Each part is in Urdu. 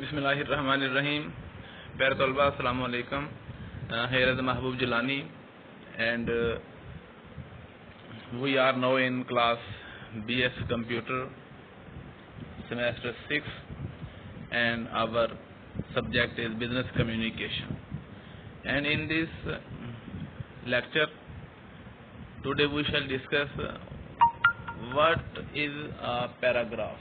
Bismillahirrahmanirrahim. Dear Talba, Assalamu alaikum. Here is Mahbub Jilani, and we are now in class BS Computer, semester 6, and our subject is Business Communication. And in this lecture, today we shall discuss what is a paragraph.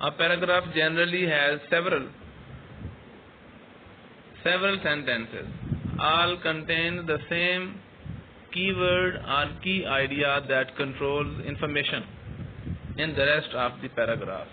A paragraph generally has several sentences, all contain the same keyword or key idea that controls information in the rest of the paragraph।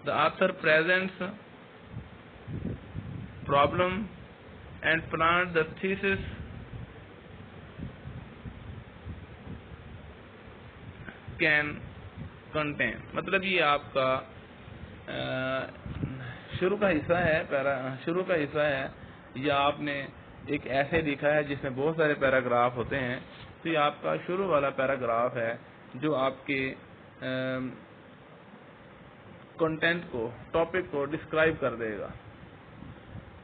The author presents problem and plant the thesis can contain. مطلب یہ آپ کا شروع کا حصہ ہے یا آپ نے ایک ایسے لکھا ہے جس میں بہت سارے پیراگراف ہوتے ہیں، تو یہ آپ کا شروع والا پیراگراف ہے جو آپ کے کنٹینٹ کو، ٹاپک کو ڈسکرائب کر دے گا.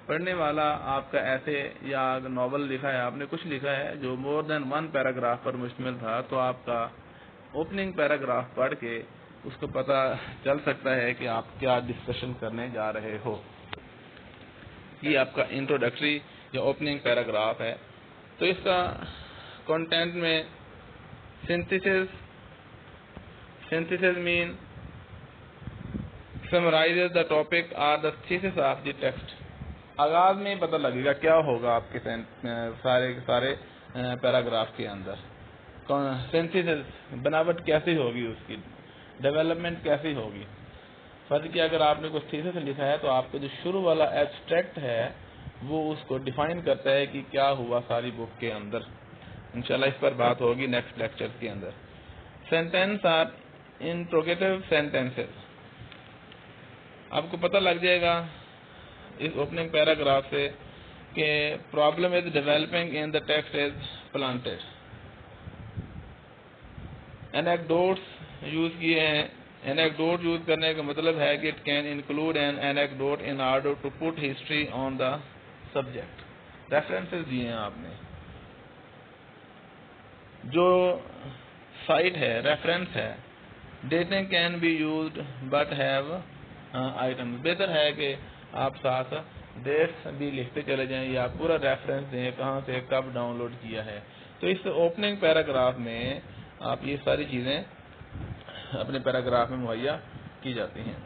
پڑھنے والا آپ کا ایسے یا ناول لکھا ہے، آپ نے کچھ لکھا ہے جو مور دین ون پیراگراف پر مشتمل تھا، تو آپ کا اوپننگ پیراگراف پڑھ کے اس کو پتہ چل سکتا ہے کہ آپ کیا ڈسکشن کرنے جا رہے ہو. یہ آپ کا انٹروڈکٹری یا اوپننگ پیراگراف ہے. تو اس کا کنٹینٹ میں synthesis mean summarizes the topic or the thesis of the text. آغاز میں پتہ لگے گا کیا ہوگا آپ کے سارے پیراگراف کے اندر. سینتھیسس بناوٹ کیسی ہوگی، اس کی ڈیولپمنٹ کیسی ہوگی. فرض کیا اگر آپ نے کچھ تھیسس لکھا ہے تو آپ کا جو شروع والا ایبسٹریکٹ ہے وہ اس کو ڈیفائن کرتا ہے کہ کیا ہوا ساری بک کے اندر. انشاءاللہ اس پر بات ہوگی نیکسٹ لیکچر کے اندر. Sentence are interrogative sentences. آپ کو پتہ لگ جائے گا اس اوپننگ پیراگراف سے کہ problem is developing in the text is planted. Anecdotes use کیے ہیں. اینیکڈوٹ یوز کرنے کا مطلب ہے کہ it can include an anecdote in order to put history on the subject. References دیے ہیں آپ نے. جو سائٹ ہے، ریفرنس ہے. Dating can be used but have item. بہتر ہے کہ آپ ساتھ ڈیٹس بھی لکھتے چلے جائیں یا پورا ریفرنس دیں کہاں سے کب ڈاؤن لوڈ کیا ہے. تو اس اوپننگ پیراگراف میں آپ یہ ساری چیزیں اپنے پیراگراف میں مہیا کی جاتی ہیں.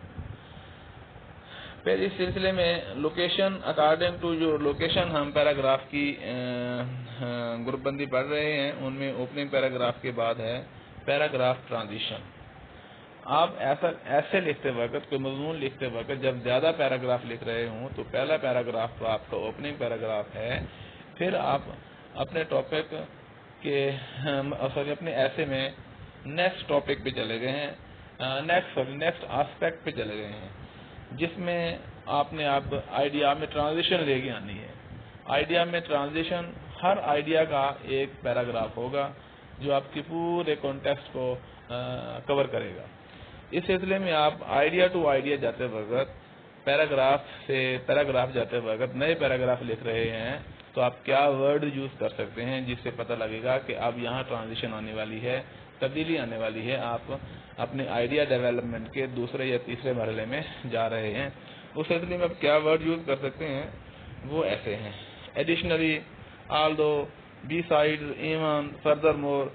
پھر اس سلسلے میں لوکیشن، اکارڈنگ ٹو جو لوکیشن ہم پیراگراف کی گروپ بندی پڑھ رہے ہیں ان میں اوپننگ پیراگراف کے بعد ہے پیراگراف ٹرانزیشن. آپ ایسے لکھتے وقت، کوئی مضمون لکھتے وقت جب زیادہ پیراگراف لکھ رہے ہوں تو پہلا پیراگراف تو آپ کا اوپننگ پیراگراف ہے. پھر آپ اپنے ٹاپک کے اپنے ایسے میں نیکسٹ ٹاپک پہ چلے گئے ہیں، نیکسٹ آسپیکٹ پہ چلے گئے ہیں جس میں آپ نے آئیڈیا میں ٹرانزیشن لے کے آنی ہے. آئیڈیا میں ٹرانزیشن، ہر آئیڈیا کا ایک پیراگراف ہوگا جو آپ کے پورے کانٹیکسٹ کو کور کرے گا. اس سلسلے میں آپ آئیڈیا ٹو آئیڈیا جاتے وقت، پیراگراف سے پیراگراف جاتے وقت نئے پیراگراف لکھ رہے ہیں تو آپ کیا ورڈ یوز کر سکتے ہیں جس سے پتہ لگے گا کہ اب یہاں ٹرانزیشن آنے والی ہے، تبدیلی آنے والی ہے. آپ اپنے آئیڈیا ڈیولپمنٹ کے دوسرے یا تیسرے مرحلے میں جا رہے ہیں. اس سلسلے میں آپ کیا ورڈ یوز کر سکتے ہیں وہ ایسے ہیں: additionally, although, beside, even, furthermore,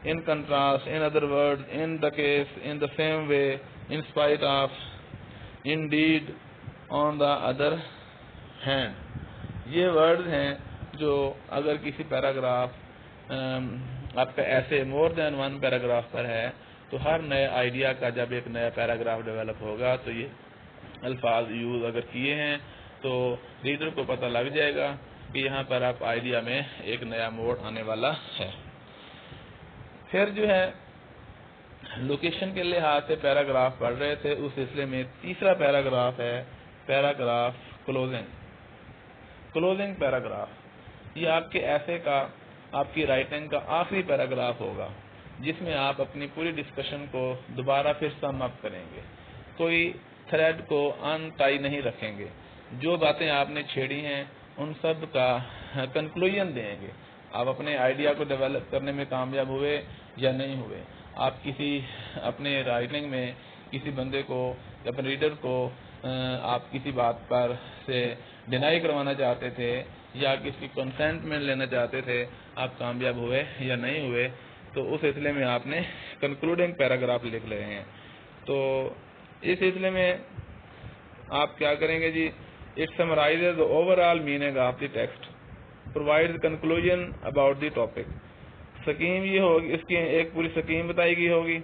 in contrast, in other words, in the case, in the same way, in spite of, indeed, on the other hand. یہ ورڈز ہیں جو اگر کسی پیراگراف آپ کا ایسے مور دین ون پیراگراف پر ہے تو ہر نئے آئیڈیا کا جب ایک نیا پیراگراف ڈیولپ ہوگا تو یہ الفاظ یوز اگر کیے ہیں تو ریڈر کو پتہ لگ جائے گا کہ یہاں پر آپ آئیڈیا میں ایک نیا موڑ آنے والا ہے. پھر جو ہے لوکیشن کے لحاظ سے پیراگراف پڑھ رہے تھے، اس سلسلے میں تیسرا پیراگراف ہے پیراگراف کلوزنگ پیراگراف. یہ آپ کے ایسے کا، آپ کی رائٹنگ کا آخری پیراگراف ہوگا جس میں آپ اپنی پوری ڈسکشن کو دوبارہ پھر سم اپ کریں گے. کوئی تھریڈ کو ان ٹائی نہیں رکھیں گے. جو باتیں آپ نے چھیڑی ہیں ان سب کا کنکلوژن دیں گے. آپ اپنے آئیڈیا کو ڈیولپ کرنے میں کامیاب ہوئے یا نہیں ہوئے، آپ کسی اپنے رائٹنگ میں کسی بندے کو، اپنے ریڈر کو آپ کسی بات پر سے ڈینائی کروانا چاہتے تھے یا کسی کنسنٹمنٹ لینا چاہتے تھے، آپ کامیاب ہوئے یا نہیں ہوئے، تو اس سلسلے میں آپ نے کنکلوڈنگ پیراگراف لکھ رہے ہیں. تو اس سلسلے میں آپ کیا کریں گے جی؟ It summarizes the overall meaning of the text, provides conclusion about the topic. Scheme یہ ہوگی، اس کی ایک پوری سکیم بتائی گئی ہوگی.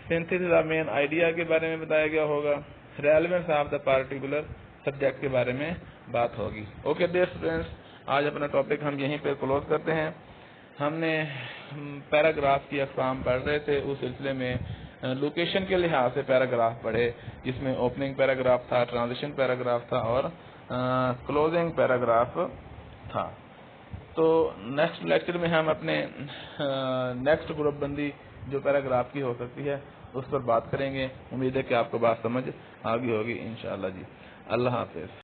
سینتھیسس آف مین آئیڈیا کے بارے میں بتایا گیا ہوگا. Relevance of the particular subject کے بارے میں بات ہوگی. اوکے ڈیئر اسٹوڈینٹس، آج اپنا ٹاپک ہم یہیں پہ کلوز کرتے ہیں. ہم نے پیراگراف کی اقسام پڑھ رہے تھے، اس سلسلے میں لوکیشن کے لحاظ سے پیراگراف پڑھے، جس میں اوپننگ پیراگراف تھا، ٹرانزیشن پیراگراف تھا اور کلوزنگ پیراگراف تھا. تو نیکسٹ لیکچر میں ہم اپنے نیکسٹ گروپ بندی جو پیراگراف کی ہو سکتی ہے اس پر بات کریں گے. امید ہے کہ آپ کو بات سمجھ آ گئی ہوگی انشاءاللہ. جی اللہ حافظ.